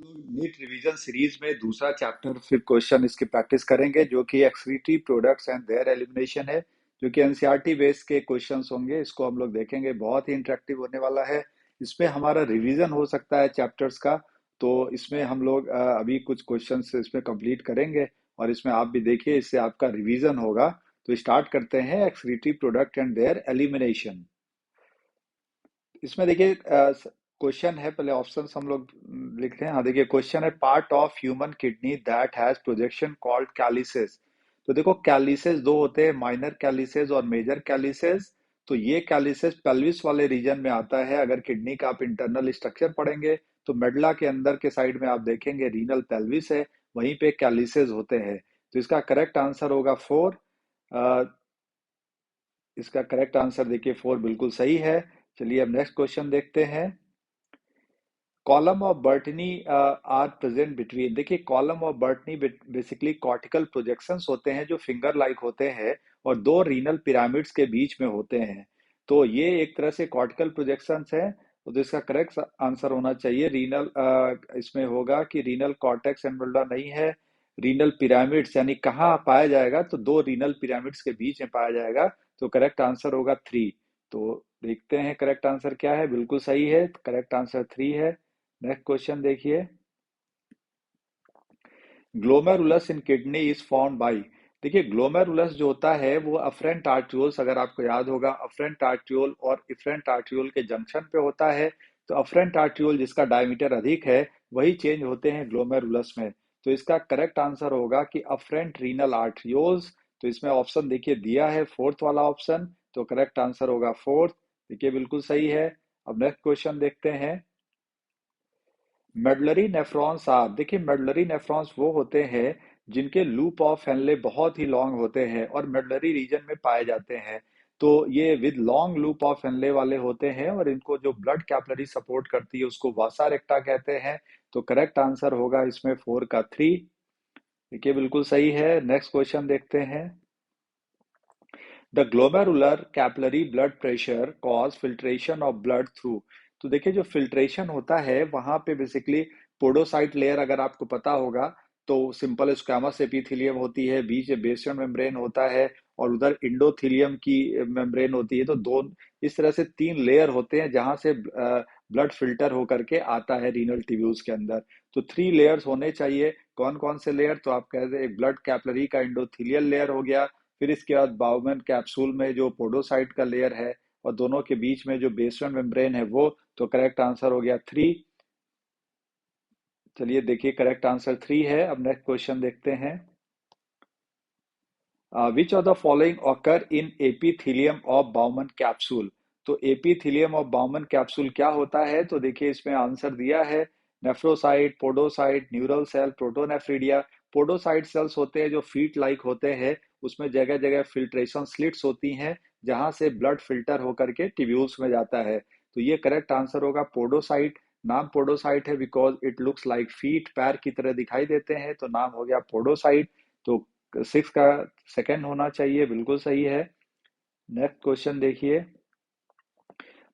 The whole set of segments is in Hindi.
नीट रिवीजन सीरीज में दूसरा चैप्टर फिर क्वेश्चन इसकी प्रैक्टिस करेंगे जो कि excretory products and there elimination है, जो कि एनसीईआरटी बेस्ड के क्वेश्चंस होंगे। इसको हम लोग देखेंगे, बहुत ही इंटरेक्टिव होने वाला है। इसमें हमारा रिवीजन हो सकता है चैप्टर्स का। तो इसमें हम लोग अभी कुछ क्वेश्चंस इसमें कंप्लीट करेंगे और इसमें आप भी देखिए, इससे आपका रिवीजन होगा। तो स्टार्ट करते हैं, excretory product and there elimination. इसमें देखिए क्वेश्चन है, पहले ऑप्शंस हम लोग लिख रहे हैं। हाँ देखिए, क्वेश्चन है part of human kidney that has projection called calyces. तो देखो, कैलिसेस दो होते हैं, माइनर कैलिसेस और मेजर कैलिसेस। तो ये कैलिसेस पेल्विस वाले रीजन में आता है। अगर किडनी का आप इंटरनल स्ट्रक्चर पढ़ेंगे तो मेडला के अंदर के साइड में आप देखेंगे रीनल पेल्विस है, वहीं पे कैलिसेस होते हैं। तो इसका करेक्ट आंसर होगा फोर। इसका करेक्ट आंसर देखिए फोर बिल्कुल सही है। चलिए अब नेक्स्ट क्वेश्चन देखते हैं। Column of Bertini are present between. देखिए, column of Bertini basically cortical projections होते हैं जो फिंगर लाइक होते हैं और दो रीनल पिरामिड्स के बीच में होते हैं। तो ये एक तरह से कॉर्टिकल प्रोजेक्शंस है। तो इसका करेक्ट आंसर होना चाहिए रीनल, इसमें होगा कि रीनल कॉर्टेक्स एंड मेडुला नहीं है, रीनल पिरामिड्स। यानी कहाँ पाया जाएगा, तो दो रीनल पिरामिड्स के बीच में पाया जाएगा। तो करेक्ट आंसर होगा थ्री। तो देखते हैं करेक्ट आंसर क्या है। बिल्कुल सही है, करेक्ट आंसर थ्री है। नेक्स्ट क्वेश्चन देखिए। Glomerulus in kidney is found by. देखिए, ग्लोमेरुलस जो होता है वो अफरेंट आर्ट्रियोल्स, अगर आपको याद होगा, अफरेंट आर्ट्रियोल और इफरेंट आर्ट्रियोल के जंक्शन पे होता है। तो अफरेंट आर्ट्रियोल जिसका डायमीटर अधिक है वही चेंज होते हैं ग्लोमेरुलस में। तो इसका करेक्ट आंसर होगा कि अफरेंट रीनल आर्ट्रियोल्स। तो इसमें ऑप्शन देखिए दिया है फोर्थ वाला ऑप्शन। तो करेक्ट आंसर होगा फोर्थ। देखिए बिल्कुल सही है। अब नेक्स्ट क्वेश्चन देखते हैं। Medullary nephrons are. देखिए, मेडलरी नेफ्रॉन्स वो होते हैं जिनके लूप ऑफ हेनले बहुत ही लॉन्ग होते हैं और मेडलरी रीजन में पाए जाते हैं। तो ये with long loop of Henley वाले होते हैं और इनको जो ब्लड कैपिलरी सपोर्ट करती है उसको वासा रेक्टा कहते हैं। तो करेक्ट आंसर होगा इसमें फोर का थ्री। देखिए बिल्कुल सही है। नेक्स्ट क्वेश्चन देखते हैं। The glomerular capillary blood pressure cause filtration of blood through. तो देखिए, जो फिल्ट्रेशन होता है वहां पे बेसिकली पोडोसाइट लेयर, अगर आपको पता होगा, तो सिंपल स्क्वैमस एपिथेलियम होती है, बीच में बेसमेंट मेम्ब्रेन होता है और उधर इंडोथीलियम की मेम्ब्रेन होती है। तो दो इस तरह से तीन लेयर होते हैं जहां से ब्लड फिल्टर होकर के आता है रीनल ट्यूब्यूल्स के अंदर। तो थ्री लेयर्स होने चाहिए। कौन कौन से लेयर, तो आप कहते हैं एक ब्लड कैपिलरी का इंडोथीलियल लेयर हो गया, फिर इसके बाद बाउमन कैप्सूल में जो पोडोसाइट का लेयर है और दोनों के बीच में जो बेसमेंट मेम्ब्रेन है वो। तो करेक्ट आंसर हो गया थ्री। चलिए देखिए, करेक्ट आंसर थ्री है। अब नेक्स्ट क्वेश्चन देखते हैं। Which of the following occur in epithelium of Bowman capsule. तो एपीथीलियम ऑफ बाउमन कैप्सूल क्या होता है, तो देखिए इसमें आंसर दिया है nephrocyte, podocyte, neural cell, protonephridia. Podocyte cells होते हैं जो फीट लाइक होते हैं, उसमें जगह जगह फिल्ट्रेशन स्लिट्स होती हैं जहां से ब्लड फिल्टर होकर के ट्यूब्यूल्स में जाता है। तो ये करेक्ट आंसर होगा पोडोसाइट। नाम पोडोसाइट है because it looks like feet, पैर की तरह दिखाई देते हैं, तो नाम हो गया पोडोसाइट। तो सिक्स का सेकंड होना चाहिए, बिल्कुल सही है। नेक्स्ट क्वेश्चन देखिए।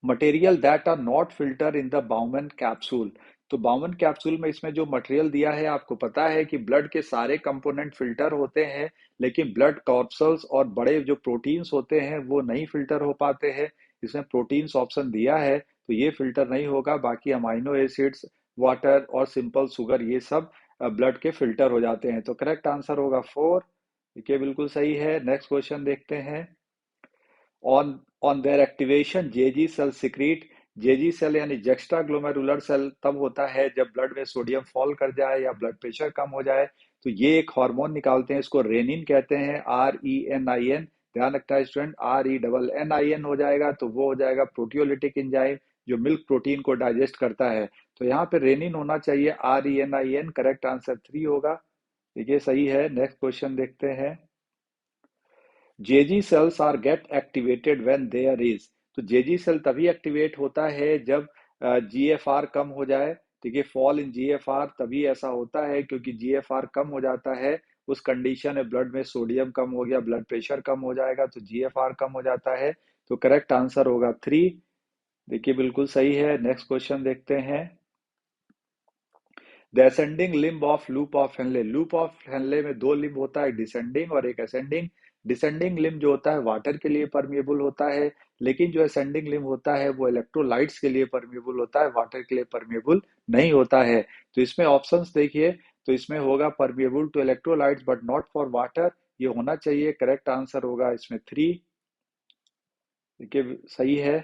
Material that are not filter in the Bowman capsule. तो बाउमन कैप्सूल में इसमें जो मटेरियल दिया है, आपको पता है कि ब्लड के सारे कंपोनेंट फिल्टर होते हैं, लेकिन ब्लड कॉर्पसल्स और बड़े जो प्रोटीन्स होते हैं वो नहीं फिल्टर हो पाते हैं। इसमें प्रोटीन्स ऑप्शन दिया है तो ये फिल्टर नहीं होगा। बाकी अमाइनो एसिड्स, वाटर और सिंपल शुगर, ये सब ब्लड के फिल्टर हो जाते हैं। तो करेक्ट आंसर होगा फोर। देखिए बिल्कुल सही है। नेक्स्ट क्वेश्चन देखते हैं। On on their activation JG cell secrete. JG cell यानी जेक्स्ट्रा ग्लोमेरुलर सेल तब होता है जब ब्लड में सोडियम फॉल कर जाए या ब्लड प्रेशर कम हो जाए। तो ये एक हार्मोन निकालते हैं, इसको रेनिन कहते हैं, RENIN। ध्यान रखना है स्टूडेंट, RENNIN हो जाएगा तो वो हो जाएगा प्रोटियोलिटिक एंजाइम जो मिल्क प्रोटीन को डाइजेस्ट करता है। तो यहाँ पे रेनिन होना चाहिए, RENIN। करेक्ट आंसर थ्री होगा। देखिए सही है। नेक्स्ट क्वेश्चन देखते हैं। JG cells are get activated when there is. तो जेजी सेल तभी एक्टिवेट होता है जब जीएफआर कम हो जाए। देखिए, फॉल इन जीएफआर तभी ऐसा होता है क्योंकि जीएफआर कम हो जाता है। उस कंडीशन में ब्लड में सोडियम कम हो गया, ब्लड प्रेशर कम हो जाएगा, तो जीएफआर कम हो जाता है। तो करेक्ट आंसर होगा थ्री। देखिए बिल्कुल सही है। नेक्स्ट क्वेश्चन देखते हैं। The ascending limb of loop of Henley, loop of Henley में दो लिम्ब होता है, डिसेंडिंग और एक असेंडिंग। डिसेंडिंग लिम्ब जो होता है वाटर के लिए परमिएबल होता है, लेकिन जो असेंडिंग लिम्ब होता है वो इलेक्ट्रोलाइट्स के लिए परमिएबल होता है, वाटर के लिए परमिएबल नहीं होता है। तो इसमें ऑप्शंस देखिए, तो इसमें होगा permeable to electrolytes but not for water, ये होना चाहिए। करेक्ट आंसर होगा इसमें 3। देखिए सही है।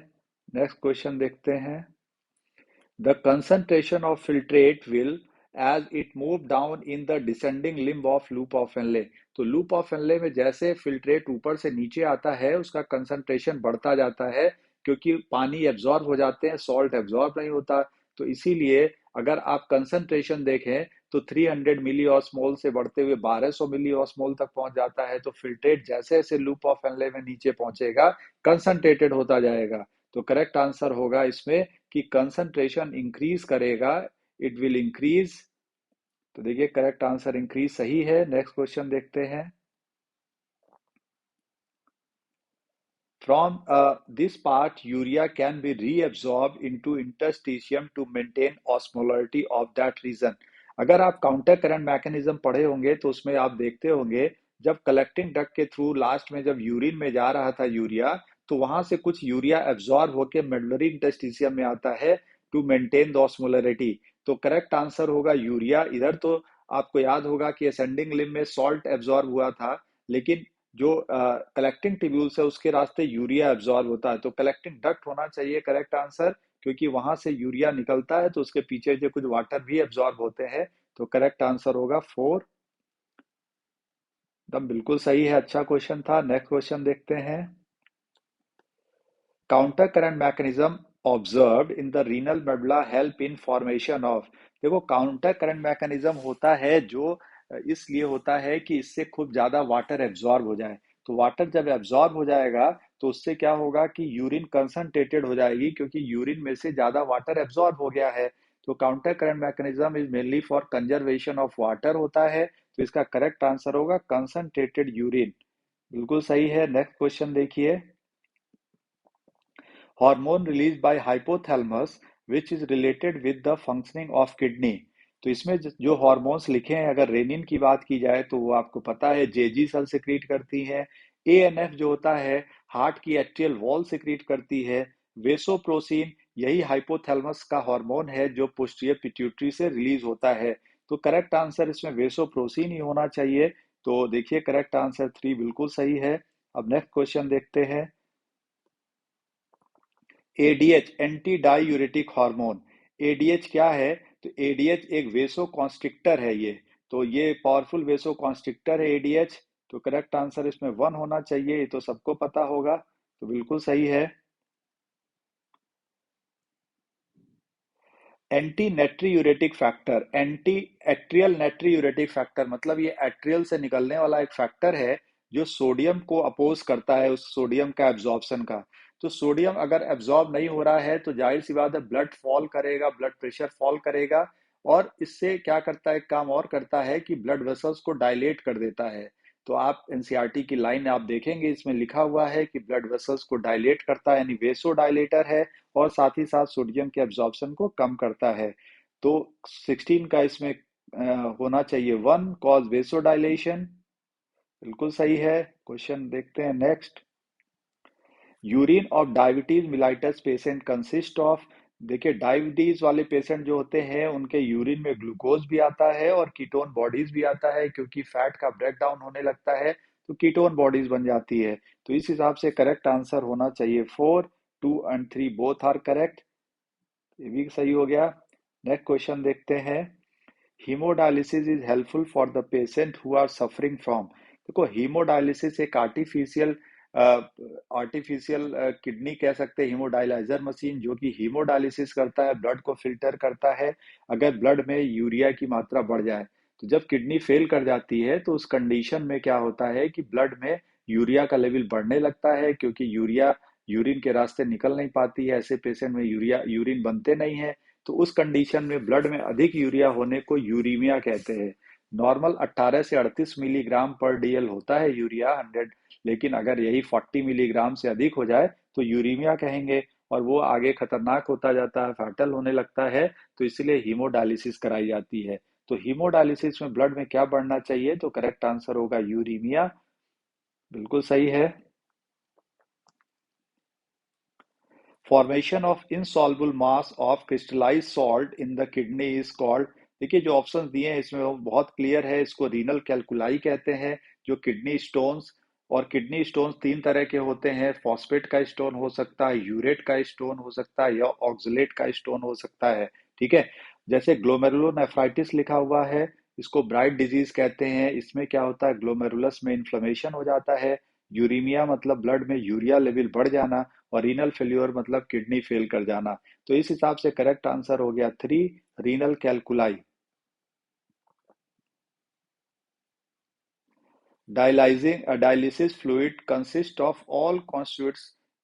नेक्स्ट क्वेश्चन देखते हैं। The concentration of filtrate will as it move down in the descending limb of loop of Henle। तो लूप ऑफ हेनले में जैसे फिल्ट्रेट ऊपर से नीचे आता है उसका कंसंट्रेशन बढ़ता जाता है, क्योंकि पानी एब्जॉर्ब हो जाते हैं, सॉल्ट एब्जॉर्ब नहीं होता। तो इसीलिए अगर आप कंसंट्रेशन देखें तो 300 मिली ऑस्मोल से बढ़ते हुए 1200 मिली ऑस्मोल तक पहुंच जाता है। तो फिल्ट्रेट जैसे जैसे लूप ऑफ हेनले में नीचे पहुंचेगा कंसंट्रेटेड होता जाएगा। तो करेक्ट आंसर होगा इसमें कि कंसंट्रेशन इंक्रीज करेगा, इट विल इंक्रीज। तो देखिए करेक्ट आंसर इंक्रीज सही है। नेक्स्ट क्वेश्चन देखते हैं। From this part, urea can be reabsorbed into interstitium to maintain osmolarity of that region। अगर आप काउंटर करंट मैकेनिज्म पढ़े होंगे तो उसमें आप देखते होंगे जब कलेक्टिंग डक्ट के थ्रू लास्ट में जब यूरिन में जा रहा था यूरिया, तो वहां से कुछ यूरिया एब्जॉर्ब होकर मेडुलरी इंटरस्टिशियम में आता है टू मेंटेन द ऑस्मोलरिटी। तो करेक्ट आंसर होगा यूरिया। इधर तो आपको याद होगा कि असेंडिंग लिम्ब में सॉल्ट एब्जॉर्ब हुआ था, लेकिन जो कलेक्टिंग ट्यूब्यूल्स है उसके रास्ते यूरिया एब्जॉर्ब होता है। तो कलेक्टिंग डक्ट होना चाहिए करेक्ट आंसर, क्योंकि वहां से यूरिया निकलता है तो उसके पीछे जो कुछ वाटर भी एब्जॉर्ब होते हैं। तो करेक्ट आंसर होगा 4। एकदम बिल्कुल सही है, अच्छा क्वेश्चन था। नेक्स्ट क्वेश्चन देखते हैं। Counter current mechanism observed in the renal medulla help in formation of. देखो काउंटर करंट मैकेनिज्म होता है जो इसलिए होता है कि इससे खूब ज्यादा वाटर एब्जॉर्ब हो जाए। तो वाटर जब एब्जॉर्ब हो जाएगा तो उससे क्या होगा कि यूरिन कंसंट्रेटेड हो जाएगी, क्योंकि यूरिन में से ज्यादा वाटर एब्जॉर्ब हो गया है। तो counter current mechanism is mainly for conservation of water होता है। तो इसका करेक्ट आंसर होगा कंसंट्रेटेड यूरिन। बिल्कुल सही है। नेक्स्ट क्वेश्चन देखिए। Hormone release by hypothalamus which is related with the functioning of kidney. तो इसमें जो हॉर्मोन्स लिखे हैं, अगर रेनिन की बात की जाए तो वो आपको पता है जेजी सेल सिक्रीट करती है। एएनएफ जो होता है हार्ट की एट्रियल वॉल सिक्रीट करती है। वेसोप्रोसिन यही हाइपोथैलेमस का हार्मोन है जो पोस्टीरियर पिट्यूटरी से रिलीज होता है। तो करेक्ट आंसर इसमें वेसोप्रोसिन ही होना चाहिए। तो देखिए करेक्ट आंसर 3 बिल्कुल सही है। अब नेक्स्ट क्वेश्चन देखते हैं। ADH anti diuretic hormone, ADH क्या है? तो एडीएच एक वेसो कॉन्स्ट्रिक्टर है ये। तो ये पावरफुल वेसो कॉन्स्ट्रिक्टर है एडीएच। तो करेक्ट आंसर इसमें 1 होना चाहिए, ये तो सबको पता होगा। तो बिल्कुल सही है। Anti natriuretic factor, anti atrial natriuretic factor मतलब ये एट्रियल से निकलने वाला एक फैक्टर है जो सोडियम को अपोज करता है, उस सोडियम का एब्जॉर्प्शन का। तो सोडियम अगर एब्जॉर्ब नहीं हो रहा है तो जाहिर सी बात है ब्लड फॉल करेगा, ब्लड प्रेशर फॉल करेगा। और इससे क्या करता है, काम और करता है कि ब्लड वेसल्स को डायलेट कर देता है। तो आप एनसीईआरटी की लाइन आप देखेंगे, इसमें लिखा हुआ है कि ब्लड वेसल्स को डायलेट करता है, यानी वेसो डायलेटर है। और साथ ही साथ सोडियम के एब्जॉर्प्शन को कम करता है। तो 16 का इसमें होना चाहिए 1 कॉज वेसोडाइलेशन। बिल्कुल सही है। क्वेश्चन देखते हैं next. Urine of diabetes mellitus patient consist of. देखिए डायबिटीज वाले पेशेंट जो होते हैं उनके यूरिन में ग्लूकोज भी आता है और कीटोन बॉडीज भी आता है, क्योंकि फैट का ब्रेक डाउन होने लगता है तो कीटोन बॉडीज बन जाती है। तो इस हिसाब से करेक्ट आंसर होना चाहिए 4। 2 एंड 3 बोथ आर करेक्ट, ये भी सही हो गया। नेक्स्ट क्वेश्चन देखते हैं। Haemodialysis is helpful for the patient who are suffering from. देखो हीमोडायलिसिस एक आर्टिफिशियल किडनी कह सकते हैं, हीमोडायलाइजर मशीन जो कि हीमोडायलिसिस करता है, ब्लड को फिल्टर करता है अगर ब्लड में यूरिया की मात्रा बढ़ जाए। तो जब किडनी फेल कर जाती है तो उस कंडीशन में क्या होता है कि ब्लड में यूरिया का लेवल बढ़ने लगता है, क्योंकि यूरिया यूरिन के रास्ते निकल नहीं पाती है, ऐसे पेशेंट में यूरिन बनते नहीं है। तो उस कंडीशन में ब्लड में अधिक यूरिया होने को यूरीमिया कहते हैं। नॉर्मल 18 से 38 मिलीग्राम पर डीएल होता है यूरिया 100, लेकिन अगर यही 40 मिलीग्राम से अधिक हो जाए तो यूरीमिया कहेंगे। और वो आगे खतरनाक होता जाता है, फैटल होने लगता है, तो इसीलिए हीमोडायलिसिस कराई जाती है। तो हीमोडायलिसिस में ब्लड में क्या बढ़ना चाहिए, तो करेक्ट आंसर होगा यूरीमिया। बिल्कुल सही है। Formation of insoluble mass of crystallise salt in the kidney is called. देखिए जो ऑप्शंस दिए हैं इसमें वो बहुत क्लियर है, इसको रीनल कैलकुलाई कहते हैं, जो किडनी स्टोन्स। और किडनी स्टोन्स तीन तरह के होते हैं, फॉस्फेट का स्टोन हो सकता है, यूरेट का स्टोन हो सकता है, या ऑक्सलेट का स्टोन हो सकता है। ठीक है। जैसे ग्लोमेरुलोनेफ्राइटिस लिखा हुआ है, इसको ब्राइट डिजीज कहते हैं। इसमें क्या होता है, ग्लोमेरुलस में इन्फ्लेमेशन हो जाता है। यूरीमिया मतलब ब्लड में यूरिया लेवल बढ़ जाना, और रीनल फेल्योर मतलब किडनी फेल कर जाना। तो इस हिसाब से करेक्ट आंसर हो गया 3, renal calculi. Dialysis fluid consists of all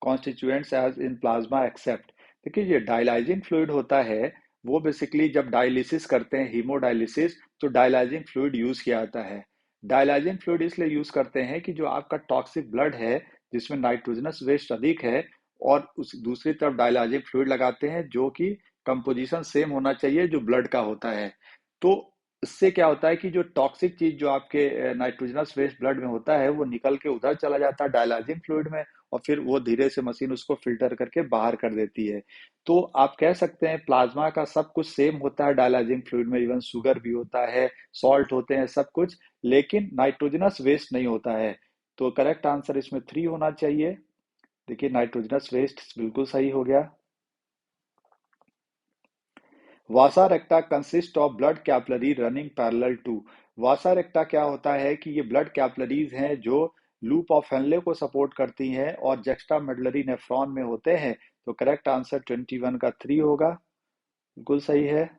constituents as in plasma except। देखिए ये डायलाइजिंग फ्लूइड होता है, वो बेसिकली जब डायलिसिस करते हैं हीमोडायलिसिस, तो डायलाइजिंग फ्लूइड यूज किया जाता है। डायलाइजिंग फ्लूइड इसलिए यूज करते हैं कि जो आपका टॉक्सिक ब्लड है, जिसमें नाइट्रोजनस वेस्ट अधिक है, और उस दूसरी तरफ डायलाइजिंग फ्लूइड लगाते हैं जो कि कंपोजिशन सेम होना चाहिए जो ब्लड का होता है। तो इससे क्या होता है कि जो टॉक्सिक चीज जो आपके नाइट्रोजनस वेस्ट ब्लड में होता है, वो निकल के उधर चला जाता है डायलाइजिंग फ्लूइड में, और फिर वो धीरे से मशीन उसको फिल्टर करके बाहर कर देती है। तो आप कह सकते हैं प्लाज्मा का सब कुछ सेम होता है डायलाइजिंग फ्लूइड में, इवन शुगर भी होता है, सॉल्ट होते हैं, सब कुछ, लेकिन नाइट्रोजनस वेस्ट नहीं होता है। तो करेक्ट आंसर इसमें 3 होना चाहिए। देखिए नाइट्रोजनस वेस्ट बिल्कुल सही हो गया। Vasa recta consist of blood capillary running parallel to. Vasa recta क्या होता है कि ये ब्लड कैपिलरीज हैं जो लूप ऑफ हेनले को सपोर्ट करती हैं और जक्स्टा मेडुलरी नेफ्रॉन में होते हैं। तो करेक्ट आंसर 21 का 3 होगा। बिल्कुल सही है।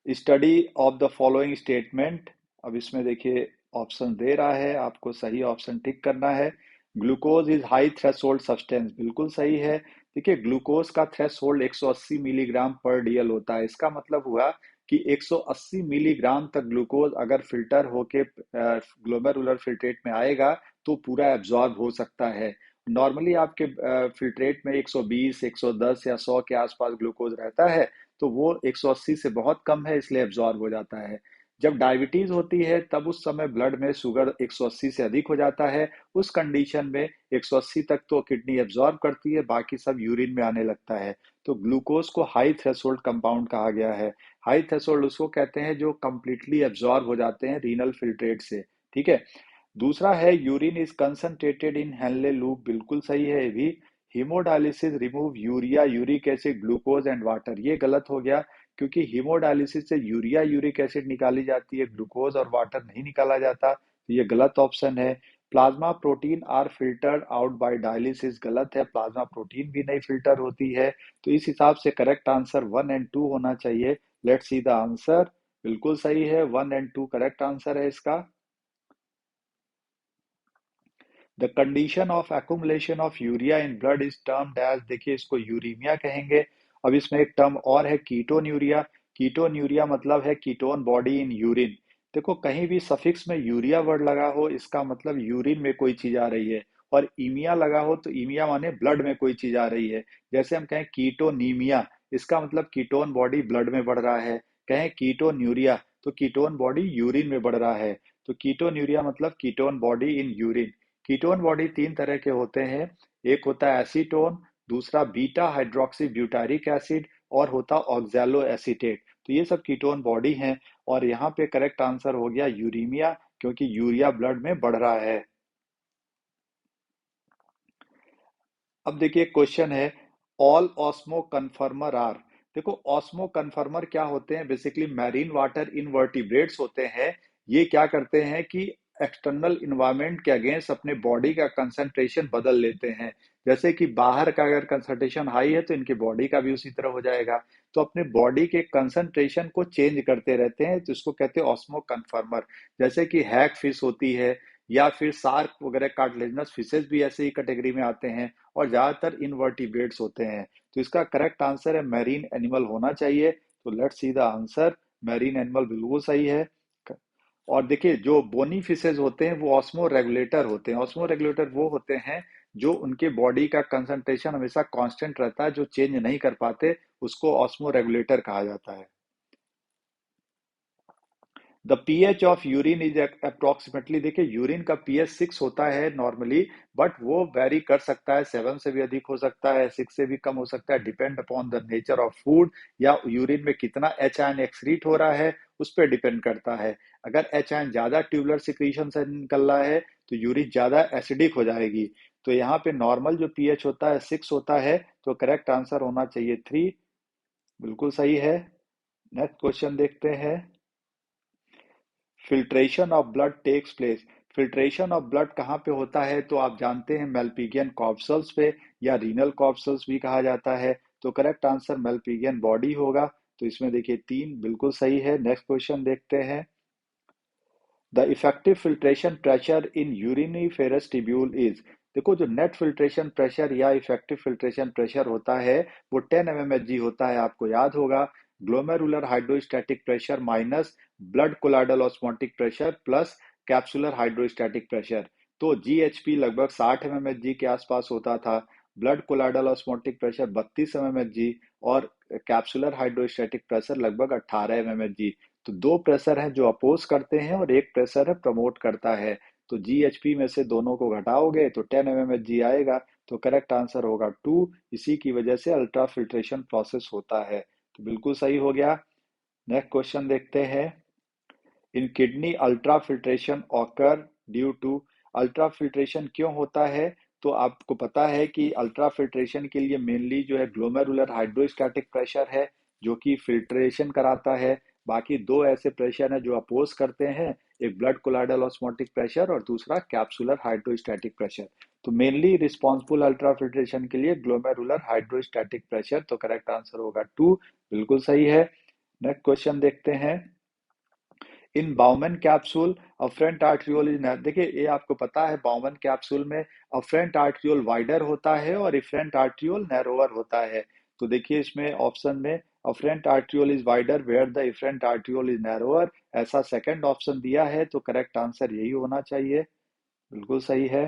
Study of the following statement. अब इसमें देखिए ऑप्शन दे रहा है, आपको सही ऑप्शन टिक करना है। Glucose is high threshold substance, बिल्कुल सही है। देखिए ग्लूकोज का थ्रेशोल्ड 180 मिलीग्राम पर डीएल होता है। इसका मतलब हुआ कि 180 मिलीग्राम तक ग्लूकोज अगर फिल्टर होके ग्लोमेरुलर फिल्ट्रेट में आएगा तो पूरा एब्जॉर्ब हो सकता है। नॉर्मली आपके फिल्ट्रेट में 120, 110 या 100 के आसपास ग्लूकोज रहता है, तो वो 180 से बहुत कम है, इसलिए एब्जॉर्ब हो जाता है। जब डायबिटीज होती है तब उस समय ब्लड में शुगर 180 से अधिक हो जाता है। उस कंडीशन में 180 तक तो किडनी एब्जॉर्ब करती है, बाकी सब यूरिन में आने लगता है। तो ग्लूकोज को हाई थ्रेशोल्ड कंपाउंड कहा गया है। हाई थ्रेशोल्ड उसको कहते हैं जो कंप्लीटली एब्जॉर्ब हो जाते हैं रीनल फिल्ट्रेट से। ठीक है। दूसरा है urine is concentrated in Henle loop, बिल्कुल सही है ये भी। Haemodialysis remove urea, uric acid, glucose and water, ये गलत हो गया, क्योंकि हीमोडायलिसिस से यूरिया यूरिक एसिड निकाली जाती है, ग्लूकोज और वाटर नहीं निकाला जाता, तो ये गलत ऑप्शन है। Plasma protein are filtered out by dialysis, गलत है, प्लाज्मा प्रोटीन भी नहीं फिल्टर होती है। तो इस हिसाब से करेक्ट आंसर 1 एंड 2 होना चाहिए। Let's see the answer. बिल्कुल सही है, 1 एंड 2 करेक्ट आंसर है इसका। The condition of accumulation of urea in blood is termed as, देखिए इसको यूरीमिया कहेंगे। अब इसमें एक टर्म और है कीटोन यूरिया। कीटोन यूरिया मतलब है कीटोन बॉडी इन यूरिन। देखो कहीं भी सफिक्स में यूरिया वर्ड लगा हो, इसका मतलब यूरिन में कोई चीज आ रही है, और इमिया लगा हो तो इमिया माने ब्लड में कोई चीज आ रही है। जैसे हम कहें कीटोनीमिया, इसका मतलब कीटोन बॉडी ब्लड में बढ़ रहा है। कहें कीटोन यूरिया, तो कीटोन बॉडी यूरिन में बढ़ रहा है। तो कीटोन यूरिया मतलब ketone body in urine. Ketone body तीन तरह के होते हैं, एक होता है एसीटोन, दूसरा बीटा हाइड्रोक्सी ब्यूटारिक एसिड, और होता ऑक्सैलो एसीटेट। तो ये सब कीटोन बॉडी हैं, और यहाँ पे करेक्ट आंसर हो गया यूरीमिया, क्योंकि यूरिया ब्लड में बढ़ रहा है। अब देखिए क्वेश्चन है, ऑल ऑस्मो कन्फर्मर आर। देखो ऑस्मो कन्फर्मर क्या होते हैं, बेसिकली मैरीन वाटर इनवर्टिब्रेट्स होते हैं। ये क्या करते हैं कि एक्सटर्नल इन्वायरमेंट के अगेंस्ट अपने बॉडी का कंसंट्रेशन बदल लेते हैं। जैसे कि बाहर का अगर कंसंट्रेशन हाई है तो इनकी बॉडी का भी उसी तरह हो जाएगा। तो अपने बॉडी के कंसंट्रेशन को चेंज करते रहते हैं, तो इसको कहते हैं ऑस्मो कन्फर्मर। जैसे कि हैग फिश होती है, या फिर सार्क वगैरह कार्टिलेजिनस फिशेज भी ऐसे ही कैटेगरी में आते हैं, और ज्यादातर इनवर्टिब्रेट्स होते हैं। तो इसका करेक्ट आंसर है मैरीन एनिमल होना चाहिए। तो let's see the answer. Marine animal बिल्कुल सही है। और देखिए जो बोनी फिशेज होते हैं वो ऑस्मो रेगुलेटर होते हैं। ऑस्मो रेगुलेटर वो होते हैं जो उनके बॉडी का कंसंट्रेशन हमेशा कांस्टेंट रहता है, जो चेंज नहीं कर पाते, उसको ऑस्मो रेगुलेटर कहा जाता है। The pH of urine is approximately, देखिए यूरिन का पीएच 6 होता है नॉर्मली, बट वो वेरी कर सकता है, 7 से भी अधिक हो सकता है, 6 से भी कम हो सकता है, depend upon the nature of food, या यूरिन में कितना एच आयन एक्सक्रीट हो रहा है उस पर डिपेंड करता है। अगर एच आयन ज्यादा ट्यूबुलर सिक्रीशन से निकल रहा है तो यूरिन ज्यादा एसिडिक हो जाएगी। तो यहाँ पे नॉर्मल जो पीएच होता है 6 होता है, तो करेक्ट आंसर होना चाहिए 3। बिल्कुल सही है। नेक्स्ट क्वेश्चन देखते हैं। Filtration of blood takes place. Filtration of blood कहाँ पे होता है, तो आप जानते हैं मेल्पिगियन कॉर्पसल्स पे, या रीनल कॉर्पसल्स भी कहा जाता है। तो करेक्ट आंसर मेल्पिगियन बॉडी होगा। तो इसमें देखिए 3 बिल्कुल सही है। नेक्स्ट क्वेश्चन देखते हैं। The effective filtration pressure in uriniferous tubule is. देखो जो नेट फिल्ट्रेशन प्रेशर या इफेक्टिव फिल्ट्रेशन प्रेशर होता है वो 10 mmHg होता है, आपको याद होगा। Glomerular hydrostatic pressure minus blood colloidal osmotic pressure plus capsular hydrostatic pressure. तो जीएचपी लगभग 60 mmHg के आसपास होता था, blood colloidal osmotic pressure 32 mmHg, और कैप्सुलर हाइड्रोस्टैटिक प्रेशर लगभग 18 mmHg। तो दो प्रेशर हैं जो अपोज करते हैं और एक प्रेशर है प्रमोट करता है। तो जीएचपी में से दोनों को घटाओगे तो 10 mmHg आएगा। तो करेक्ट आंसर होगा 2। इसी की वजह से अल्ट्रा फिल्ट्रेशन प्रोसेस होता है। तो बिल्कुल सही हो गया। नेक्स्ट क्वेश्चन देखते हैं। In kidney ultrafiltration occur due to. Ultrafiltration क्यों होता है, तो आपको पता है कि अल्ट्रा फिल्ट्रेशन के लिए मेनली जो है ग्लोमेरुलर हाइड्रोस्टैटिक प्रेशर है जो कि फिल्ट्रेशन कराता है। बाकी दो ऐसे प्रेशर हैं जो अपोज करते हैं, एक ब्लड कोलाइडल ऑस्मोटिक प्रेशर और दूसरा कैप्सुलर हाइड्रोस्टैटिक प्रेशर। तो मेनली रिस्पॉन्सिबल अल्ट्रा फिल्ट्रेशन के लिए ग्लोमेरुलर हाइड्रोस्टैटिक प्रेशर। तो करेक्ट आंसर होगा 2। बिल्कुल सही है। नेक्स्ट क्वेश्चन देखते हैं। In Bowman capsule afferent arteriole is, देखिए ये आपको पता है बाउमन कैप्सूल में अफरेंट आर्ट्रियोल वाइडर होता है और इफरेंट आर्ट्रियोल नैरोअर होता है। तो देखिए इसमें ऑप्शन में afferent arteriole is wider where the efferent arteriole is narrower, ऐसा सेकंड ऑप्शन दिया है। तो करेक्ट आंसर यही होना चाहिए। बिल्कुल सही है।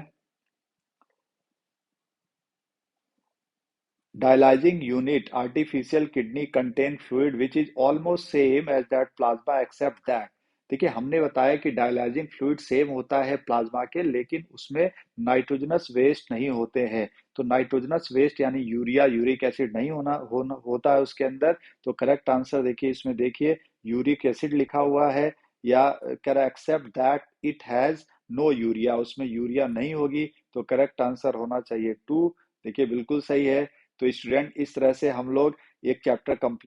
Dialyzing unit artificial kidney contain fluid which is almost same as that plasma except that। देखिए हमने बताया कि डायलाइजिंग फ्लूइड सेम होता है प्लाज्मा के, लेकिन उसमें नाइट्रोजनस वेस्ट नहीं होते हैं। तो नाइट्रोजनस वेस्ट यानी यूरिया यूरिक एसिड नहीं होता है उसके अंदर। तो करेक्ट आंसर देखिए इसमें, देखिए यूरिक एसिड लिखा हुआ है, या correct except that it has no urea, उसमें यूरिया नहीं होगी। तो करेक्ट आंसर होना चाहिए 2। देखिए बिल्कुल सही है। तो स्टूडेंट इस तरह से हम लोग एक चैप्टर कंप्लीट